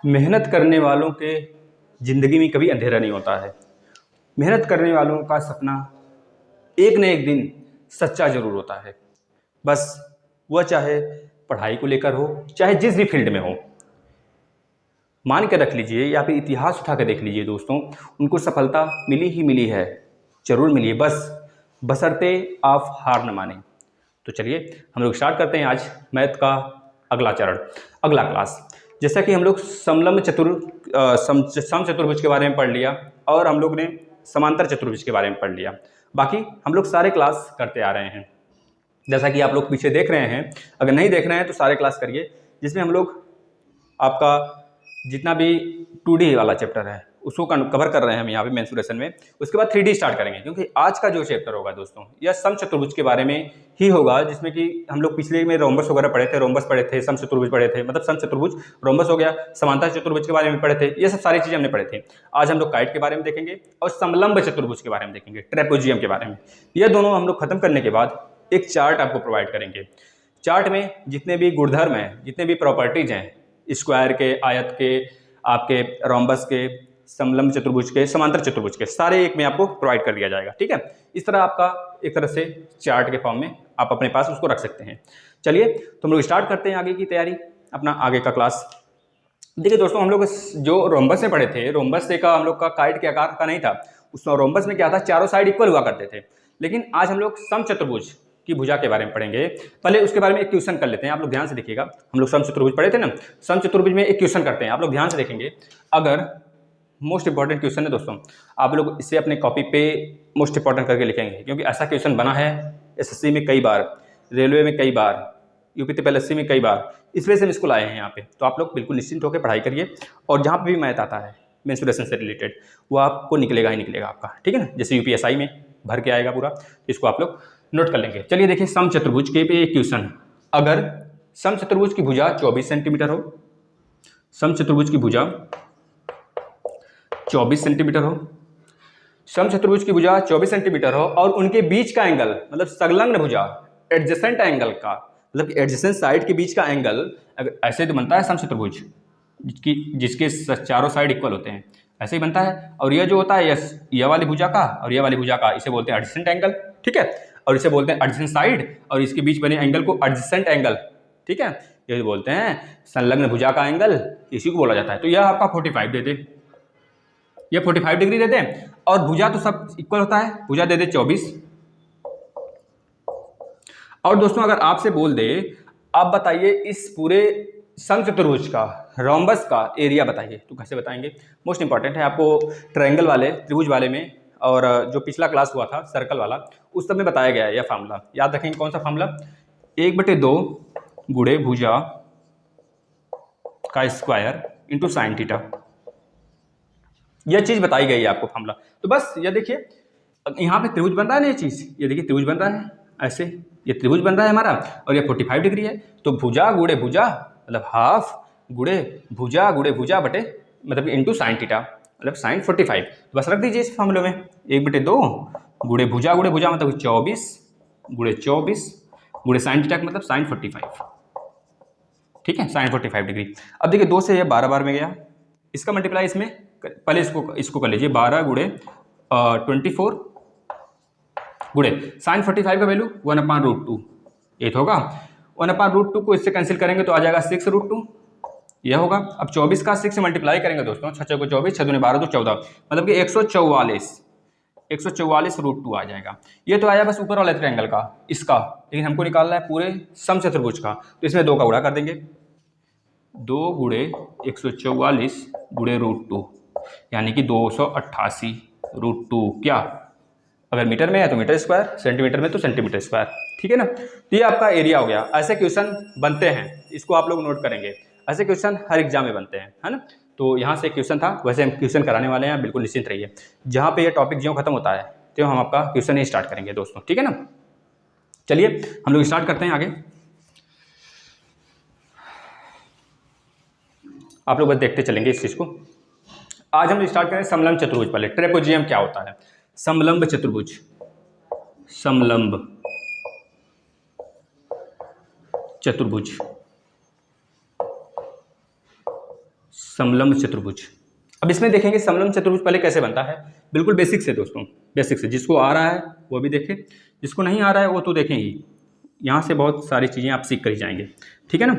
मेहनत करने वालों के ज़िंदगी में कभी अंधेरा नहीं होता है। मेहनत करने वालों का सपना एक न एक दिन सच्चा ज़रूर होता है। बस वह चाहे पढ़ाई को लेकर हो, चाहे जिस भी फील्ड में हो। मान के रख लीजिए या फिर इतिहास उठा के देख लीजिए दोस्तों, उनको सफलता मिली ही मिली है, ज़रूर मिली है, बस बशर्ते आप हार न मानें। तो चलिए हम लोग स्टार्ट करते हैं आज मैथ का अगला चरण, अगला क्लास। जैसा कि हम लोग सम चतुर्भुज के बारे में पढ़ लिया और हम लोग ने समांतर चतुर्भुज के बारे में पढ़ लिया। बाकी हम लोग सारे क्लास करते आ रहे हैं, जैसा कि आप लोग पीछे देख रहे हैं। अगर नहीं देख रहे हैं तो सारे क्लास करिए, जिसमें हम लोग आपका जितना भी 2D वाला चैप्टर है उसको कवर कर रहे हैं हम यहाँ पे मेंसुरेशन में। उसके बाद 3D स्टार्ट करेंगे, क्योंकि आज का जो चैप्टर होगा दोस्तों यह सम चतुर्भुज के बारे में ही होगा, जिसमें कि हम लोग पिछले में रोम्बस वगैरह पढ़े थे, रोम्बस पढ़े थे, सम चतुर्भुज पढ़े थे, मतलब सम चतुर्भुज रोम्बस हो गया, समांतर चतुर्भुज के बारे में पढ़े थे, ये सब सारी चीज़ें हमने पढ़े थे। आज हम लोग काइट के बारे में देखेंगे और समलंब चतुर्भुज के बारे में देखेंगे, ट्रेपेजियम के बारे में। यह दोनों हम लोग खत्म करने के बाद एक चार्ट आपको प्रोवाइड करेंगे। चार्ट में जितने भी गुणधर्म हैं, जितने भी प्रॉपर्टीज हैं, स्क्वायर के, आयत के, आपके रोम्बस के, समलंब चतुर्भुज के, समांतर चतुर्भुज के, सारे एक में आपको प्रोवाइड कर दिया जाएगा। ठीक है, इस तरह आपका एक तरह से चार्ट के फॉर्म में आप अपने पास उसको रख सकते हैं। चलिए तो हम लोग स्टार्ट करते हैं आगे की तैयारी, अपना आगे का क्लास। देखिए दोस्तों, हम लोग जो रोम्बस में पढ़े थे, रोम्बस से का हम लोग का काइट के आकार का नहीं था। उस रोम्बस में क्या था, चारों साइड इक्वल हुआ करते थे। लेकिन आज हम लोग सम चतुर्भुज की भुजा के बारे में पढ़ेंगे। पहले उसके बारे में एक क्वेश्चन कर लेते हैं, आप लोग ध्यान से देखिएगा। हम लोग सम चतुर्भुज पढ़े थे ना, सम चतुर्भुज में एक क्वेश्चन करते हैं, आप लोग ध्यान से देखेंगे। अगर मोस्ट इंपॉर्टेंट क्वेश्चन है दोस्तों, आप लोग इसे अपने कॉपी पे मोस्ट इंपॉर्टेंट करके लिखेंगे, क्योंकि ऐसा क्वेश्चन बना है एसएससी में कई बार, रेलवे में कई बार, यूपीपीएससी में कई बार, इस वजह से हम इसको लाए हैं यहाँ पे। तो आप लोग बिल्कुल निश्चिंत होकर पढ़ाई करिए, और जहाँ पे भी मैथ आता है मेंसुरेशन से रिलेटेड वो आपको निकलेगा ही निकलेगा आपका। ठीक है ना, जैसे यूपीएसआई में भर के आएगा पूरा, तो इसको आप लोग नोट कर लेंगे। चलिए देखिए, सम चतुर्भुज के पे एक क्वेश्चन। अगर सम चतुर्भुज की भुजा 24 सेंटीमीटर हो, सम चतुर्भुज की भुजा 24 सेंटीमीटर हो, सम चतुर्भुज की भुजा 24 सेंटीमीटर हो और उनके बीच का एंगल, मतलब संलग्न भुजा, एडजेसेंट एंगल का, मतलब एडजेसेंट साइड के बीच का एंगल, अगर ऐसे तो बनता है सम चतुर्भुज जिसके चारों साइड इक्वल होते हैं, ऐसे ही बनता है। और यह जो होता है यह वाली भुजा का और यह वाली भुजा का, इसे बोलते हैं एडजेसेंट एंगल। ठीक है, और इसे बोलते हैं एडजेसेंट साइड, और इसके बीच बने एंगल को एडजेसेंट एंगल। ठीक है, ये बोलते हैं संलग्न भुजा का एंगल, इसी को बोला जाता है। तो यह आपका 45 दे दे, ये 45 डिग्री दे दें, और भुजा तो सब इक्वल होता है, भुजा दे दे 24। और दोस्तों अगर आपसे बोल दे, आप बताइए इस पूरे सम चतुर्भुज का, रोम्बस का एरिया बताइए, तो कैसे बताएंगे? मोस्ट इंपॉर्टेंट है आपको ट्रायंगल वाले, त्रिभुज वाले में, और जो पिछला क्लास हुआ था सर्कल वाला, उस सब में बताया गया है यह फार्मूला। याद रखेंगे कौन सा फार्मूला? 1/2 गुणे भुजा का स्क्वायर इंटू साइन थीटा, यह चीज बताई गई है आपको फार्मूला। तो बस ये देखिए, यहाँ पे त्रिभुज बन रहा है ना, ये चीज, ये देखिए त्रिभुज बन रहा है ऐसे, ये त्रिभुज बन रहा है हमारा, और ये 45 डिग्री है। तो भुजा गुणे भुजा मतलब हाफ गुणे भुजा बटे, मतलब इंटू साइन थीटा, मतलब साइन 45। तो बस रख दीजिए इस फार्मूले में, 1/2 गुणे भुजा मतलब 24 गुणे साइन थीटा मतलब साइन 45। ठीक है, साइन 45 डिग्री। अब देखिए 2 से ये 12 बार में गया, इसका मल्टीप्लाई इसमें, पहले इसको कर लीजिए, 12 गुणे 24 गुणे साइन 45 का वैल्यू 1/√2, ये तो होगा। 1/√2 को इससे कैंसिल करेंगे तो आ जाएगा 6√2, यह होगा। अब 24 का 6 से मल्टीप्लाई करेंगे दोस्तों, 6 को 24, 6 दूनी 12 तो 14, मतलब कि 144√2 आ जाएगा। ये तो आया बस ऊपर वाले ट्रायंगल का, इसका, लेकिन हमको निकालना है पूरे सम चतुर्भुज का, तो इसमें 2 का गुणा कर देंगे, 2 गुणे 144 गुणे √2, यानी कि 288√2। क्या, अगर मीटर में है तो मीटर स्क्वायर, सेंटीमीटर में तो सेंटीमीटर स्क्वायर। ठीक है ना, तो ये आपका एरिया हो गया। ऐसे क्वेश्चन बनते हैं, इसको आप लोग नोट करेंगे, ऐसे क्वेश्चन हर एग्जाम में बनते हैं, है ना। तो यहाँ से क्वेश्चन था, वैसे हम क्वेश्चन कराने वाले हैं, बिल्कुल निश्चिंत रहिए। जहाँ पे ये टॉपिक ज्यों खत्म होता है तो हम आपका क्वेश्चन ही स्टार्ट करेंगे दोस्तों। ठीक है ना, चलिए हम लोग स्टार्ट करते हैं आगे। आप लोग बस देखते चलेंगे इस चीज़ को। आज हम स्टार्ट करें समलंब चतुर्भुज। पहले ट्रेपेजियम क्या होता है? समलंब चतुर्भुज, समलंब चतुर्भुज, समलंब चतुर्भुज। अब इसमें देखेंगे समलंब चतुर्भुज पहले कैसे बनता है, बिल्कुल बेसिक से दोस्तों, बेसिक से। जिसको आ रहा है वो भी देखे, जिसको नहीं आ रहा है वो तो देखें ही। यहाँ से बहुत सारी चीज़ें आप सीख कर ही जाएंगे, ठीक है ना।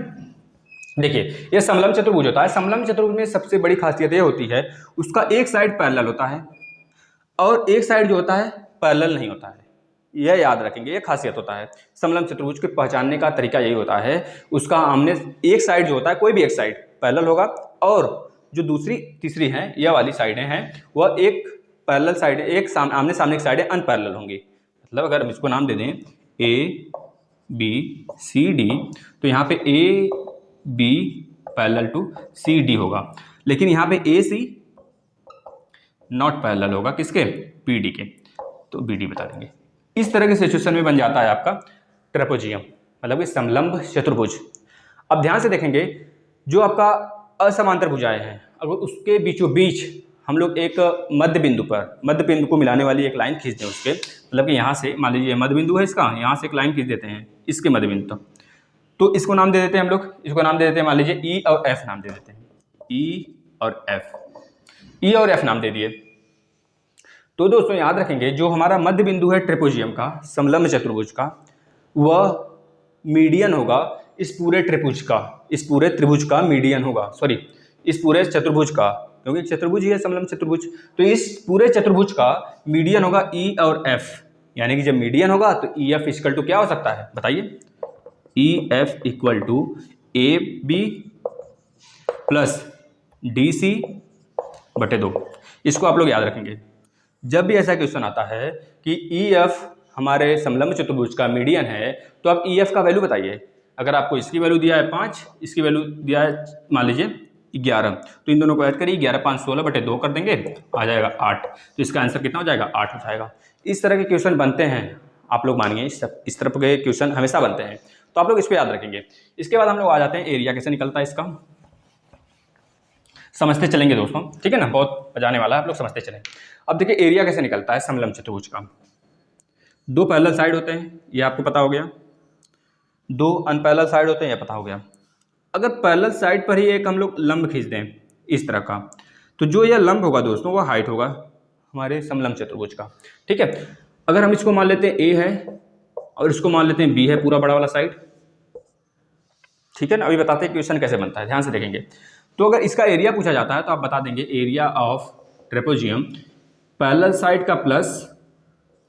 देखिए ये समलंब चतुर्भुज होता है। समलंब चतुर्भुज में सबसे बड़ी खासियत ये होती है उसका एक साइड पैरेलल होता है और एक साइड जो होता है पैरेलल नहीं होता है। यह याद रखेंगे, ये खासियत होता है समलंब चतुर्भुज के पहचानने का तरीका यही होता है। उसका आमने एक साइड जो होता है, कोई भी एक साइड पैरेलल होगा और जो दूसरी तीसरी है यह वाली साइडें हैं वह एक पैरेलल साइड, एक आमने सामने की साइडें अनपैरेलल होंगी। मतलब अगर हम इसको नाम दे दें ए बी सी डी, तो यहाँ पे A B parallel to C D होगा, लेकिन यहाँ पे ए सी नॉट पैरेलल होगा किसके, पी डी के, तो बी डी बता देंगे। इस तरह के सिचुएशन में बन जाता है आपका ट्रेपेजियम, मतलब कि समलंब चतुर्भुज। अब ध्यान से देखेंगे जो आपका असमांतर भुजाएं हैं, अगर उसके बीचों बीच हम लोग एक मध्य बिंदु पर, मध्य बिंदु को मिलाने वाली एक लाइन खींच दें उसके, मतलब कि यहाँ से मान लीजिए मध्य बिंदु है इसका, यहाँ से एक लाइन खींच देते हैं इसके मध्य बिंदु तक, तो इसको नाम दे देते हैं हम लोग, इसको नाम दे देते हैं मान लीजिए ई और एफ नाम दे देते हैं, ई और एफ, ई और एफ नाम दे दिए। तो दोस्तों याद रखेंगे जो हमारा मध्य बिंदु है ट्रेपेजियम का, समलंब चतुर्भुज का, वह मीडियन होगा इस पूरे त्रिभुज का, इस पूरे त्रिभुज का मीडियन होगा, सॉरी इस पूरे चतुर्भुज का, क्योंकि चतुर्भुज ही है समलंब चतुर्भुज, तो इस पूरे चतुर्भुज का मीडियन होगा ई और एफ। यानी कि जब मीडियन होगा तो ई एफ इक्वल टू क्या हो सकता है बताइए, E F equal to A B plus D C बटे 2। इसको आप लोग याद रखेंगे जब भी ऐसा क्वेश्चन आता है कि ई एफ हमारे समलंब चतुर्भुज का मीडियन है, तो आप ई एफ का वैल्यू बताइए। अगर आपको इसकी वैल्यू दिया है 5, इसकी वैल्यू दिया है मान लीजिए 11, तो इन दोनों को ऐड करिए, 11 5 16 बटे 2 कर देंगे, आ जाएगा 8। तो इसका आंसर कितना हो जाएगा, 8 हो जाएगा। इस तरह के क्वेश्चन बनते हैं, आप लोग मानिए इस तरह के क्वेश्चन हमेशा बनते हैं, तो आप लोग इसको याद रखेंगे। इसके बाद हम लोग आ जाते हैं एरिया कैसे निकलता है इसका, समझते चलेंगे दोस्तों, ठीक है ना, बहुत बजाने वाला है, आप लोग समझते चलें। अब देखिए एरिया कैसे निकलता है समलंब चतुर्भुज का। दो पैरेलल साइड होते हैं, ये आपको पता हो गया, दो अनपैरेलल साइड होते हैं, ये पता हो गया। अगर पैरेलल साइड पर ही एक हम लोग लंब खींच दें इस तरह का, तो जो यह लंब होगा दोस्तों वो हाइट होगा हमारे समलंब चतुर्भुज का, ठीक है। अगर हम इसको मान लेते हैं ए है और इसको मान लेते हैं बी है, पूरा बड़ा वाला साइड, ठीक है ना। अभी बताते हैं क्वेश्चन कैसे बनता है, ध्यान से देखेंगे। तो अगर इसका एरिया पूछा जाता है तो आप बता देंगे area of trapezium parallel side का प्लस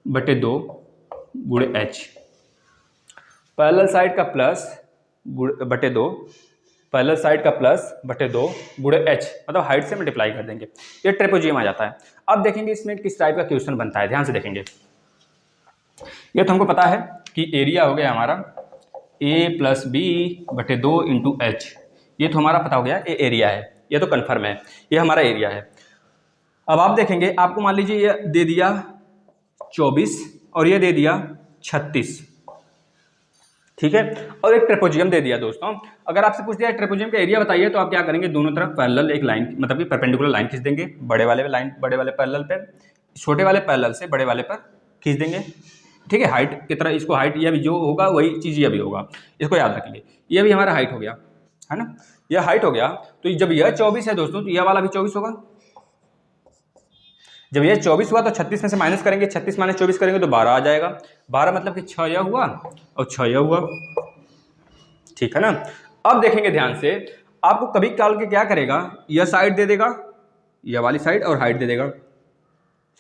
बटे 2 गुणे एच, पैरेलल साइड का प्लस बटे 2, पैरेलल साइड का प्लस बटे 2 गुणे एच, मतलब हाइट से मल्टीप्लाई कर देंगे, ये ट्रेपेजियम आ जाता है। अब देखेंगे इसमें किस टाइप का क्वेश्चन बनता है, ध्यान से देखेंगे। ये तो हमको पता है कि एरिया हो गया हमारा ए प्लस बी बटे 2 इंटू एच, ये तो हमारा पता हो गया, ये एरिया है, ये तो कन्फर्म है, ये हमारा एरिया है। अब आप देखेंगे आपको मान लीजिए ये दे दिया 24 और ये दे दिया 36, ठीक है, और एक ट्रेपेजियम दे दिया दोस्तों। अगर आपसे पूछ दिया ट्रेपेजियम का एरिया बताइए, तो आप क्या करेंगे, दोनों तरफ पैरेलल एक लाइन, मतलब कि परपेंडिकुलर लाइन खींच देंगे, बड़े वाले पैरेलल पे, छोटे वाले पैरेलल से बड़े वाले पर खींच देंगे, ठीक है। हाइट की तरह इसको हाइट, यह भी जो होगा वही चीज़ यह भी होगा, इसको याद रखेंगे। यह भी हमारा हाइट हो गया, है ना, यह हाइट हो गया। तो जब यह 24 है दोस्तों तो यह वाला भी 24 होगा। जब यह 24 हुआ तो 36 में से माइनस करेंगे, 36 माइनस 24 करेंगे तो 12 आ जाएगा। 12 मतलब कि 6 यह हुआ और 6 यह हुआ, ठीक है ना। अब देखेंगे ध्यान से, आपको कभी काल के क्या करेगा, यह साइड दे देगा, यह वाली साइड और हाइट दे देगा,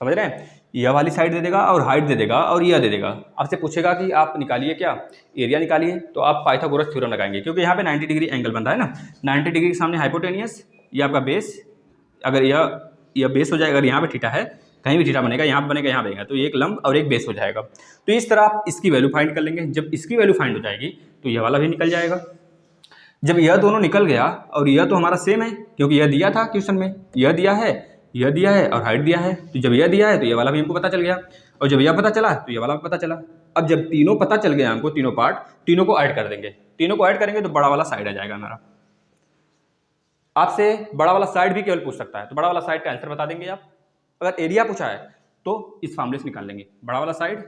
समझ रहे हैं, यह वाली साइड दे देगा और हाइट दे देगा और यह दे देगा। आपसे पूछेगा कि आप निकालिए क्या, एरिया निकालिए, तो आप पाइथागोरस थ्योरम लगाएंगे, क्योंकि यहाँ पे 90 डिग्री एंगल बनता है ना, 90 डिग्री के सामने हाइपोटेनियस, ये आपका बेस, अगर यह बेस हो जाएगा, अगर यहाँ पे थीटा है, कहीं भी थीटा बनेगा, यहाँ पे बनेगा, यहाँ बनेगा, तो एक लंब और एक बेस हो जाएगा। तो इस तरह आप इसकी वैल्यू फाइंड कर लेंगे। जब इसकी वैल्यू फाइंड हो जाएगी तो यह वाला भी निकल जाएगा। जब यह दोनों निकल गया और यह तो हमारा सेम है, क्योंकि यह दिया था क्वेश्चन में, यह दिया है और हाइट दिया है, तो जब यह दिया है तो यह वाला भी हमको पता चल गया, और जब यह पता चला तो यह वाला पता चला। अब जब तीनों पता चल गया हमको, तीनों पार्ट, तीनों को ऐड कर देंगे, तीनों को ऐड करेंगे तो बड़ा वाला साइड आ जाएगा हमारा। आपसे बड़ा वाला साइड भी केवल पूछ सकता है, तो बड़ा वाला साइड का आंसर बता देंगे आप। अगर एरिया पूछा है तो इस फॉर्मूले से निकाल लेंगे, बड़ा वाला साइड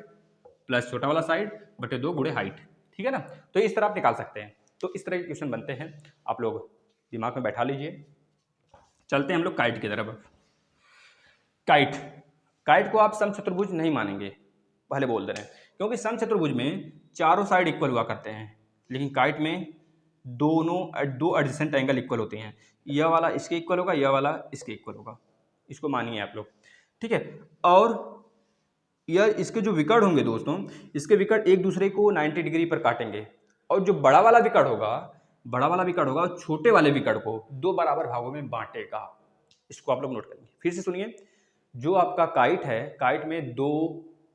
प्लस छोटा वाला साइड बटे 2 गुणे हाइट, ठीक है ना। तो इस तरह आप निकाल सकते हैं। तो इस तरह के क्वेश्चन बनते हैं, आप लोग दिमाग में बैठा लीजिए, चलते हैं हम लोग काइट की तरफ। काइट काइट को आप समचतुर्भुज नहीं मानेंगे, पहले बोल दे रहे हैं, क्योंकि समचतुर्भुज में चारों साइड इक्वल हुआ करते हैं, लेकिन काइट में दो एडजेसेंट एंगल इक्वल होते हैं। यह वाला इसके इक्वल होगा, यह वाला इसके इक्वल होगा, इसको मानिए आप लोग, ठीक है। और यह इसके जो विकर्ण होंगे दोस्तों, इसके विकर्ण एक दूसरे को 90 डिग्री पर काटेंगे, और जो बड़ा वाला विकर्ण होगा छोटे वाले विकर्ण को दो बराबर भागों में बांटेगा। इसको आप लोग नोट करेंगे। फिर से सुनिए, जो आपका काइट है, काइट में दो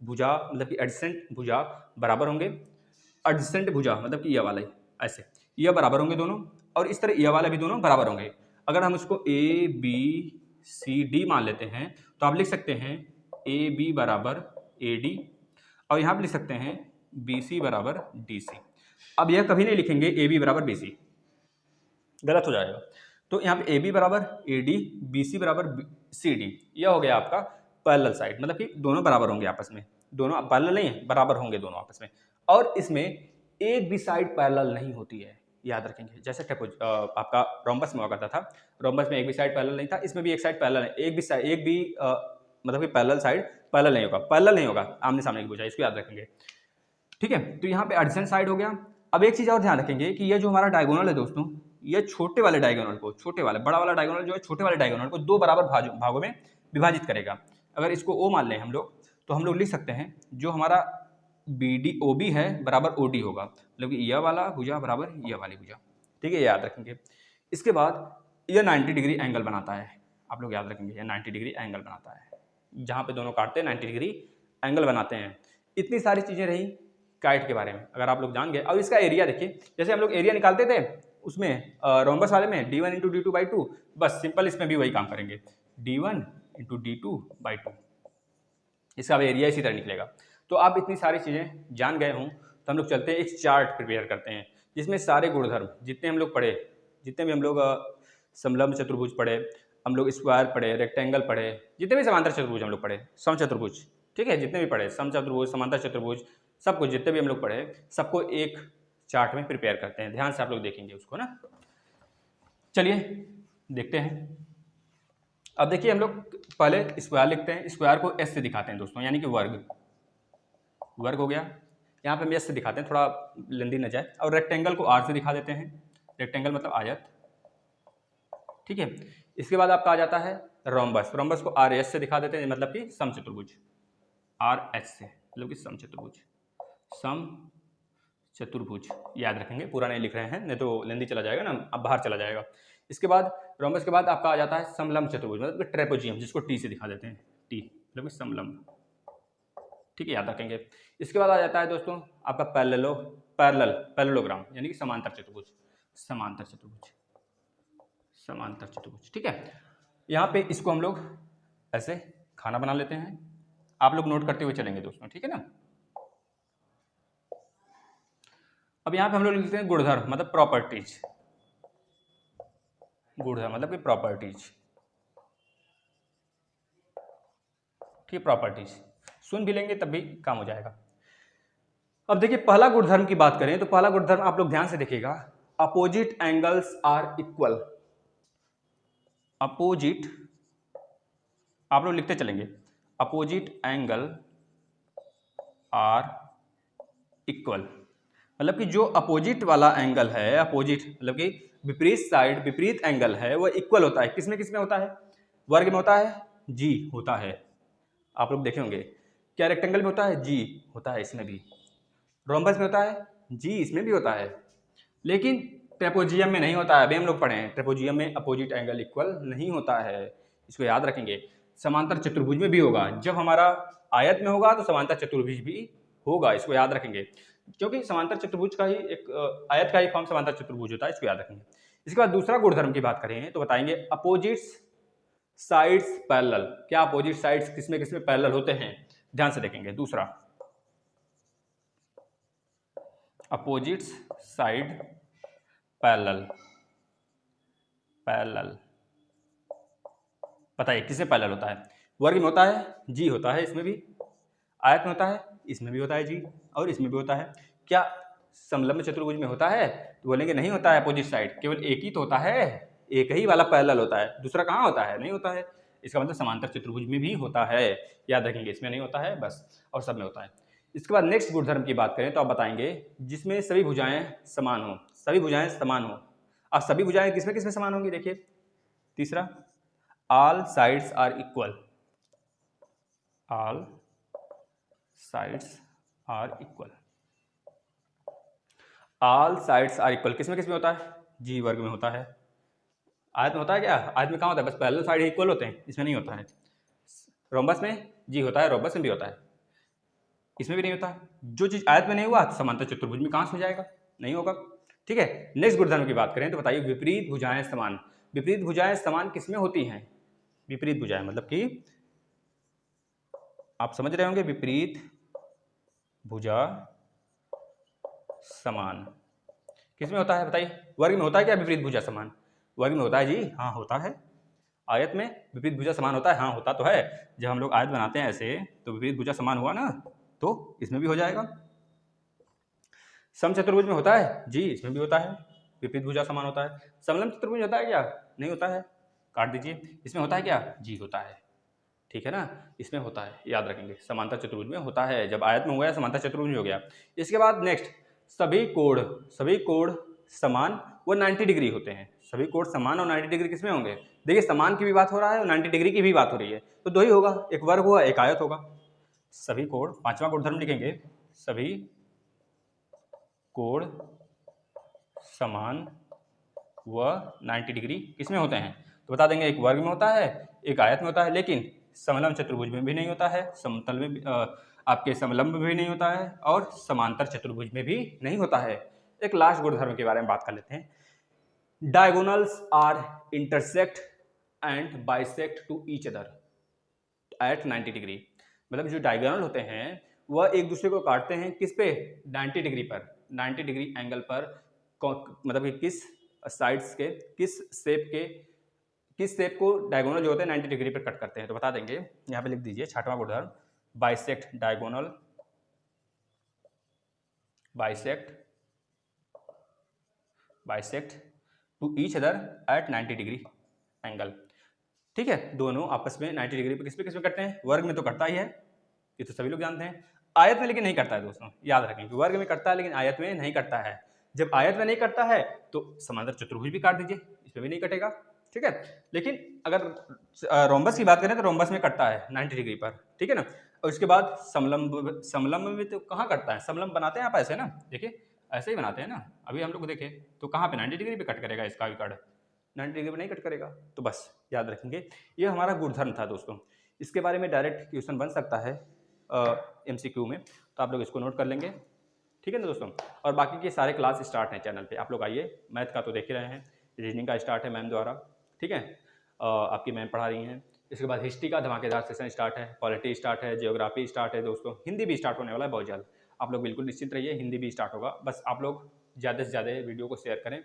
भुजा मतलब कि एडजेसेंट भुजा बराबर होंगे, एडजेसेंट भुजा मतलब कि यह वाला ऐसे, यह बराबर होंगे दोनों, और इस तरह यह वाला भी दोनों बराबर होंगे। अगर हम इसको ए बी सी डी मान लेते हैं तो आप लिख सकते हैं ए बी बराबर ए डी, और यहाँ पर लिख सकते हैं बी सी बराबर डी सी। अब यह कभी नहीं लिखेंगे ए बी बराबर बी सी, गलत हो जाएगा। तो यहाँ पे ए बी बराबर ए डी, बी सी बराबर सी डी, यह हो गया आपका पैरेलल साइड, मतलब कि दोनों बराबर होंगे आपस में, दोनों पैरेलल नहीं है, बराबर होंगे दोनों आपस में। और इसमें एक भी साइड पैरेलल नहीं होती है, याद रखेंगे। जैसे आपका रोम्बस में हुआ करता था, रोम्बस में एक भी साइड पैरेलल नहीं था, इसमें भी एक साइड पैरेलल है, एक भी मतलब कि पैरेलल साइड पैरेलल नहीं होगा, आमने सामने की भुजा, इसको याद रखेंगे, ठीक है। तो यहाँ पे एडजेसेंट साइड हो गया। अब एक चीज और ध्यान रखेंगे कि यह जो हमारा डायगोनल है दोस्तों, ये छोटे वाले डायगोनल को, बड़ा वाला डायगोनल जो है छोटे वाले डायगोनल को दो बराबर भागों में विभाजित करेगा। अगर इसको ओ मान लें हम लोग, तो हम लोग लिख सकते हैं जो हमारा बी डी ओ बी है बराबर ओ डी होगा, मतलब कि यह वाला भुजा बराबर यह वाली भुजा, ठीक है, याद रखेंगे। इसके बाद यह 90 डिग्री एंगल बनाता है, आप लोग याद रखेंगे, यह 90 डिग्री एंगल बनाता है, जहाँ पे दोनों काटते हैं 90 डिग्री एंगल बनाते हैं। इतनी सारी चीज़ें रही काइट के बारे में, अगर आप लोग जान गए। अब इसका एरिया देखिए, जैसे हम लोग एरिया निकालते थे उसमें रोम्बस वाले में d1 into D two by two, बस सिंपल इसमें भी वही काम करेंगे, d1 into D two by two, इसका भी एरिया इसी तरह निकलेगा। तो आप इतनी सारी चीज़ें जान गए हों, तो हम लोग चलते हैं एक चार्ट प्रिपेयर करते हैं, जिसमें सारे गुणधर्म जितने हम लोग पढ़े, जितने भी हम लोग समलंब चतुर्भुज पढ़े, हम लोग स्क्वायर पढ़े, रेक्टेंगल पढ़े, जितने भी समांतर चतुर्भुज हम लोग पढ़े, समचतुर्भुज, ठीक है, जितने भी पढ़े समचतुर्भुज, समांतर चतुर्भुज, सब कुछ जितने भी हम लोग पढ़े, सबको एक चार्ट में प्रिपेयर करते हैं। ध्यान से आप लोग देखेंगे उसको ना। चलिए देखते हैं। अब देखिए, हम लोग पहले स्क्वायर लिखते हैं, स्क्वायर को एस से दिखाते हैं दोस्तों, यानी कि वर्ग हो गया। यहाँ पे हम एस से दिखाते हैं, थोड़ा लेंदी न जाए। और रेक्टेंगल को आर से दिखा देते हैं, रेक्टेंगल मतलब आयत, ठीक है। इसके बाद आपका आ जाता है रोम्बस को आर एस से दिखा देते हैं, मतलब कि समचतुर्भुज, आर एस से मतलब कि समचतुर्भुज, समचतुर्भुज, याद रखेंगे, पूरा नहीं लिख रहे हैं, नहीं तो लेंदी चला जाएगा ना, अब बाहर चला जाएगा। इसके बाद रोम्बस के बाद आपका आ जाता है समलंब चतुर्भुज, मतलब ट्रेपेजियम, जिसको टी से दिखा देते हैं, टी मतलब कि समलंब, ठीक है, याद रखेंगे। इसके बाद आ जाता है दोस्तों आपका पैरेललोग्राम, यानी कि समांतर चतुर्भुज, ठीक है। यहाँ पे इसको हम लोग ऐसे खाना बना लेते हैं, आप लोग नोट करते हुए चलेंगे दोस्तों, ठीक है ना। अब यहाँ पे हम लोग लिखते हैं गुणधर्म मतलब प्रॉपर्टीज, गुणधर्म मतलब कि प्रॉपर्टीज, ठीक, प्रॉपर्टीज सुन भी लेंगे तब भी काम हो जाएगा। अब देखिए, पहला गुणधर्म की बात करें तो पहला गुणधर्म आप लोग ध्यान से देखिएगा, opposite angles are equal. Opposite आप लोग लिखते चलेंगे, अपोजिट एंगल आर इक्वल, मतलब कि जो अपोजिट वाला एंगल है, अपोजिट मतलब कि विपरीत साइड, विपरीत एंगल है, वो इक्वल होता है। किसमें किसमें होता है? वर्ग में होता है, जी होता है, आप लोग देखे होंगे। क्या रेक्टेंगल में होता है? जी होता है, इसमें भी। रोम्बस में होता है? जी इसमें भी होता है। लेकिन ट्रेपोजियम में नहीं होता है, अभी हम लोग पढ़े हैं, ट्रेपोजियम में अपोजिट एंगल इक्वल नहीं होता है, इसको याद रखेंगे। समांतर चतुर्भुज में भी होगा, जब हमारा आयत में होगा तो समांतर चतुर्भुज भी होगा, इसको याद रखेंगे, क्योंकि समांतर चतुर्भुज का ही एक आयत का ही फॉर्म समांतर चतुर्भुज होता है, इसको याद रखेंगे। इसके बाद दूसरा गुणधर्म की बात करें तो बताएंगे अपोजिट्स साइड्स पैरेलल। क्या अपोजिट साइड्स किसमें किसमें पैरेलल होते हैं? ध्यान से देखेंगे। दूसरा, अपोजिट्स साइड पैरेलल, बताइए किससे पैरेलल होता है? वर्ग में होता है, जी होता है इसमें भी। आयत में होता है, इसमें भी होता है जी, और इसमें भी होता है। क्या समलंब चतुर्भुज में होता है? तो बोलेंगे नहीं होता है अपोजिट साइड, केवल एक ही तो होता है, एक ही वाला पैरेलल होता है, दूसरा कहाँ होता है, नहीं होता है। इसका मतलब समांतर चतुर्भुज में भी होता है, याद रखेंगे, इसमें नहीं होता है बस, और सब में होता है। इसके बाद नेक्स्ट गुणधर्म की बात करें तो आप बताएंगे जिसमें सभी भुजाएं समान हो, सभी भुजाएं समान हो। अब सभी भुजाएं किसमें किसमें समान होंगी, देखिए तीसरा, all sides are equal, all sides are equal, all sides are equal किसमें किसमें होता है, जी वर्ग में होता है। आयत में होता है क्या, आयत में कहाँ होता है, बस पैरेलल साइड इक्वल होते हैं, इसमें नहीं होता है। रोम्बस में जी होता है, रोम्बस में भी होता है, इसमें भी नहीं होता है। जो चीज आयत में नहीं हुआ तो समांतर चतुर्भुज में कहाँ से हो जाएगा, नहीं होगा। ठीक है, नेक्स्ट गुणधर्म की बात करें तो बताइए विपरीत भुजाएं समान। विपरीत भुजाएं समान किसमें होती हैं, विपरीत भुजाएं मतलब कि आप समझ रहे होंगे, विपरीत भुजा समान किसमें होता है बताइए, वर्ग में होता है क्या विपरीत भुजा समान, वर्ग में होता है जी, हाँ होता है। आयत में विपरीत भुजा समान होता है, हाँ होता तो है। जब हम लोग आयत बनाते हैं ऐसे तो विपरीत भुजा समान हुआ ना, तो इसमें भी हो जाएगा। समचतुर्भुज में होता है जी, इसमें भी होता है, विपरीत भुजा समान होता है। समलंब चतुर्भुज होता है क्या, नहीं होता है, काट दीजिए। इसमें होता है क्या, जी होता है, ठीक है ना, इसमें होता है, याद रखेंगे। समांतर चतुर्भुज में होता है, जब आयत में हो गया समांतर चतुर्भुज में हो गया। इसके बाद नेक्स्ट, सभी कोण समान वो 90 डिग्री होते हैं। सभी कोण समान और 90 डिग्री किसमें होंगे, देखिए समान की भी बात हो रहा है और 90 डिग्री की भी बात हो रही है, तो दो ही होगा, एक वर्ग होगा एक आयत होगा। सभी कोण, पांचवा गुणधर्म लिखेंगे, सभी कोण समान व 90 डिग्री किसमें होते हैं, तो बता देंगे एक वर्ग में होता है, एक आयत में होता है, लेकिन समलंब चतुर्भुज में भी नहीं होता है, समतल में भी, आपके समलंब में भी नहीं होता है, और समांतर चतुर्भुज में भी नहीं होता है। एक लास्ट गुणधर्म के बारे में बात कर लेते हैं, diagonals are intersect and bisect to each other at 90 degree. मतलब जो डायगोनल होते हैं वह एक दूसरे को काटते हैं किस पे, 90 डिग्री पर, 90 डिग्री एंगल पर, मतलब कि किस साइड्स के, किस शेप को डायगोनल जो होते हैं 90 डिग्री पर कट करते हैं, तो बता देंगे, यहाँ पे लिख दीजिए छठवां गुणधर्म, bisect diagonal, bisect to each other at 90 degree angle. ठीक है, दोनों आपस में 90 डिग्री पे किस पे कटते हैं, वर्ग में तो कटता ही है, ये तो सभी लोग जानते हैं। आयत में लेकिन नहीं करता है दोस्तों, याद रखें कि वर्ग में कटता है लेकिन आयत में नहीं कटता है। जब आयत में नहीं कटता है तो समांतर चतुर्भुज भी काट दीजिए, इसमें भी नहीं कटेगा। ठीक है, लेकिन अगर रोम्बस की बात करें तो रोम्बस में कटता है 90 डिग्री पर, ठीक है ना। और उसके बाद समलंब में तो कहाँ कटता है, समलंब बनाते हैं आप ऐसे ना, देखिए ऐसे ही बनाते हैं ना, अभी हम लोग देखें तो कहाँ पे 90 डिग्री पे कट करेगा, इसका भी कट 90 डिग्री पे नहीं कट करेगा। तो बस याद रखेंगे, ये हमारा गुणधर्म था दोस्तों। इसके बारे में डायरेक्ट क्वेश्चन बन सकता है MCQ में, तो आप लोग इसको नोट कर लेंगे, ठीक है ना दोस्तों। और बाकी के सारे क्लास स्टार्ट हैं चैनल पे, आप लोग आइए, मैथ का तो देख ही रहे हैं, रीजनिंग का स्टार्ट है मैम द्वारा, ठीक है, आपकी मैम पढ़ा रही हैं। इसके बाद हिस्ट्री का धमाकेदार सेशन स्टार्ट है, पॉलिटी स्टार्ट है, जियोग्राफी स्टार्ट है दोस्तों, हिंदी भी स्टार्ट होने वाला है बहुत जल्द, आप लोग बिल्कुल निश्चिंत रहिए, हिंदी भी स्टार्ट होगा। बस आप लोग ज़्यादा से ज़्यादा वीडियो को शेयर करें,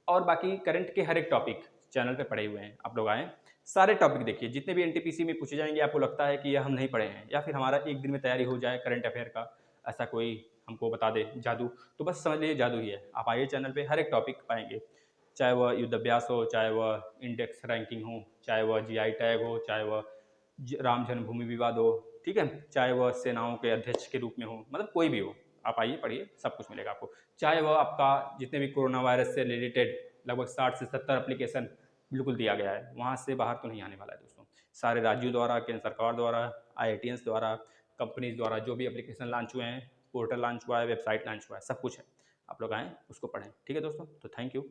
और बाकी करंट के हर एक टॉपिक चैनल पे पढ़े हुए हैं, आप लोग आएँ, सारे टॉपिक देखिए, जितने भी NTPC में पूछे जाएंगे आपको लगता है कि यह हम नहीं पढ़े हैं, या फिर हमारा एक दिन में तैयारी हो जाए करंट अफेयर का, ऐसा कोई हमको बता दे जादू, तो बस समझ लीजिए जादू ही है। आप आइए चैनल पे, हर एक टॉपिक पाएंगे, चाहे वह युद्ध अभ्यास हो, चाहे वह इंडेक्स रैंकिंग हो, चाहे वह GI टैग हो, चाहे वह राम जन्मभूमि विवाद हो, ठीक है, चाहे वह सेनाओं के अध्यक्ष के रूप में हो, मतलब कोई भी हो, आप आइए पढ़िए, सब कुछ मिलेगा आपको। चाहे वह आपका जितने भी कोरोना वायरस से रिलेटेड लगभग 60 से 70 एप्लीकेशन बिल्कुल दिया गया है, वहाँ से बाहर तो नहीं आने वाला है दोस्तों। सारे राज्यों द्वारा, केंद्र सरकार द्वारा, IITians द्वारा, कंपनीज द्वारा जो भी एप्लीकेशन लॉन्च हुए हैं, पोर्टल लॉन्च हुआ है, वेबसाइट लॉन्च हुआ है, सब कुछ है, आप लोग आएँ उसको पढ़ें, ठीक है दोस्तों। तो थैंक यू।